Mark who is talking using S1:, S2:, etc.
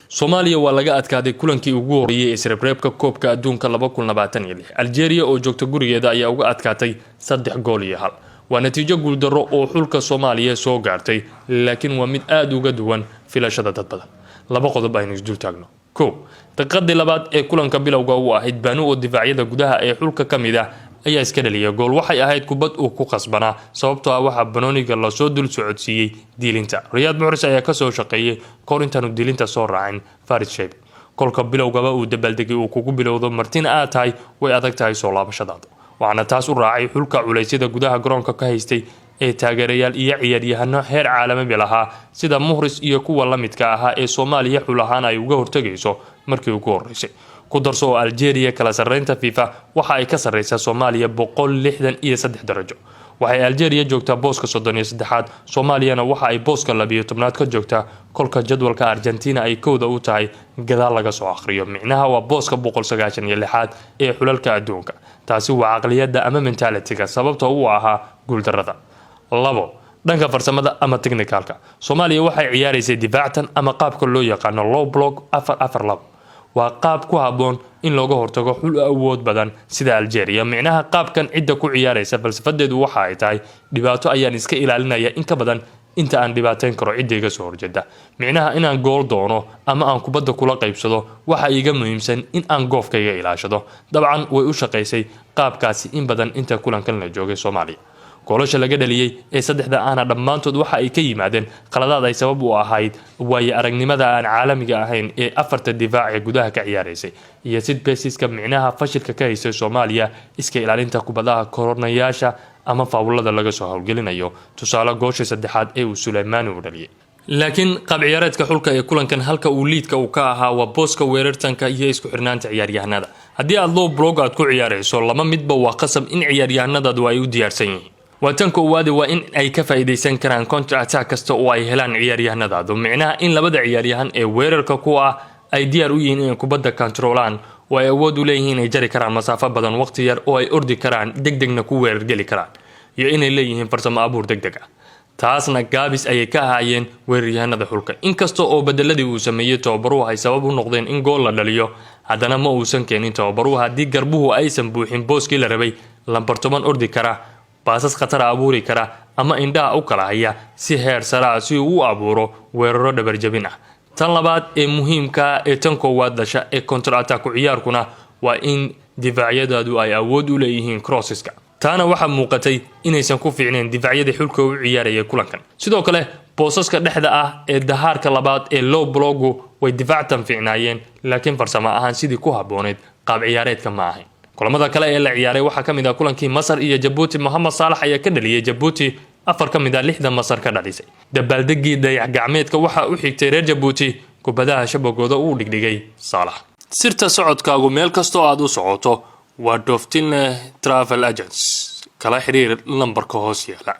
S1: Soomaaliya waa laga adkaaday kulankii ugu horeeyay ee isreebreebka koobka adduunka 2026. Algeria oo joogta gurigeeda ayaa uga adkaatay 3-1. waa natiijo guuldarro oo xulka Soomaaliya soo gaartay, laakiin waa mid aad uga duwan filashada dad badan. Laba qodob aynu isdul taagno. daqiiqadii labaad ee kulanka bilowga uu ahayd Banu oo difaacyada gudaha ee xulka kamida ayaa iska dhaliyay gool. waxay ahayd kubad uu ku qasbanaa sababtoo ah waxa Banooniga la soo dul socodsiiyay diilinta. Riyad Mahrez ayaa ka soo shaqeeyay korintan diilinta soo raacin Farid Shaibi. kolka bilowgaba uu dabaaldegay uu kugu bilowdo Martina aad tahay way adag tahay soo laabashadaada. waxaana taas u raacay xulka culeysyada gudaha garoonka ka haystay ee taageerayaal iyo ciyaaryahano heer caalami lahaa sida Mahrez iyo kuwa la midka ahaa ee Soomaaliya xul ahaan ay uga hortagayso markii ugu horeysay. ku darso Algeria kala sareynta FIFA waxa ay ka sareysaa Soomaaliya 163 darajo. waxay Algeria joogtaa booska 33aad, Soomaaliyana waxa ay booska 12aad ka joogtaa. kolka jadwalka Argentina ay kooda u tahay gadaal laga soo akhriyo, micnaha waa booska 196aad ee xulalka adduunka. taasi waa aqliyada ama mentality-ga sababtoo u ahaa guuldarrada. dhanka farsamada ama technicalka, Soomaaliya waxay ciyaaraysay difaactan ama qaabka loo yaqaan low block 4-4-2. waa qaab ku haboon in looga hortago xul awood badan sida Algeria. micnaha qaabkan cidda ku ciyaaraysa falsafadeedu waxa ay tahay dhibaato ayaan iska ilaalinaya in ka badan inta aan dhibaateyn karo cidda iga soo horjeeda. micnaha inaan gool doono ama aan kubadda kula qaybsado waxa iga muhiimsan in aan goofkayga ilaashado. dabcan way u shaqeysay qaabkaasi in badan inta kulankan la joogay Soomaaliya. goolasha laga dhaliyay ee saddexda aana dhammaantood waxa ay ka yimaadeen qaladaad ay sabab u ahayd waayo aragnimada aan caalamiga ahayn ee afarta difaac ee gudaha ka ciyaaraysay iyo sid basiska micnaha fashilka ka haysay Soomaaliya iska ilaalinta kubadaha koronayaasha ama faawlada laga soo hawlgelinayo. tusaale goosha saddexaad ee uu Suleymaan u dhaliyay. laakiin qaab ciyaareedka xulka ee kulankan halka uu liidka uu ka ahaa waa booska weerartanka iyo isku xirnaanta ciyaaryahanada. haddii aad low block aad ku ciyaarayso lama midba waa qasab in ciyaaryahanadu ay u diyaarsan yihiin. واتن كوادي وإن أي كفايديسان كران كونتر أتاك كستا oo ay helaan ciyaaryahanada. micnaha in labada ciyaaryahan ee weerarka ku ah ay diyaar u yihiin in kubadda controlaan oo ay awood u leeyihiin ay jari karaan masaafo badan waqti yar oo ay ordi karaan degdegna ku weerar gali karaan iyo inay leeyihiin farsamo abuur degdeg ah. taasna gaabis ayay ka hayeen weeraryahanada xulka. inkasta oo bedeladii uu sameeyay tababaruhu ay sabab u noqdeen in gool la dhaliyo, haddana ma uusan keenin tababaruhu haddii garbuhu aysan buuxin booskii la rabay lambar 10 ordi kara, baasas khatar abuuri kara ama indhaha u kala haya si heer sare si uu abuuro weeraro dhabar jabin ah. tan labaad ee muhiimka ee tan koowaad dhasha ee counter attack ciyaarkuna waa in difaacyadadu ay awood u leeyihiin crosseska. taana waxa muuqatay inaysan ku fiicneen difaacyada xulka u ciyaaraya kulankan. sidoo kale boosaska dhexda ah ee dahaarka labaad ee low blocku way difaactan fiicnaayeen, laakiin farsamo ahaan sidii ku habooneed qaab ciyaareedka ma ahayn. kulamada kale ee la ciyaaray waxa kamid ah kulankii Masar iyo Djibouti. Mohamed Salah ayaa ka dhaliyay Djibouti 4 kamid ah 6 Masar ka dhalisay. dabaaldegii dayax gacmeedka waxa u xigtay reer Djibouti kubadaha shabagooda uu dhigdhigay Salah. sirta socodkaagu meel kasto aad u socoto waa Doftin Travel Agents. kala xiriir lambarka hoos yaala.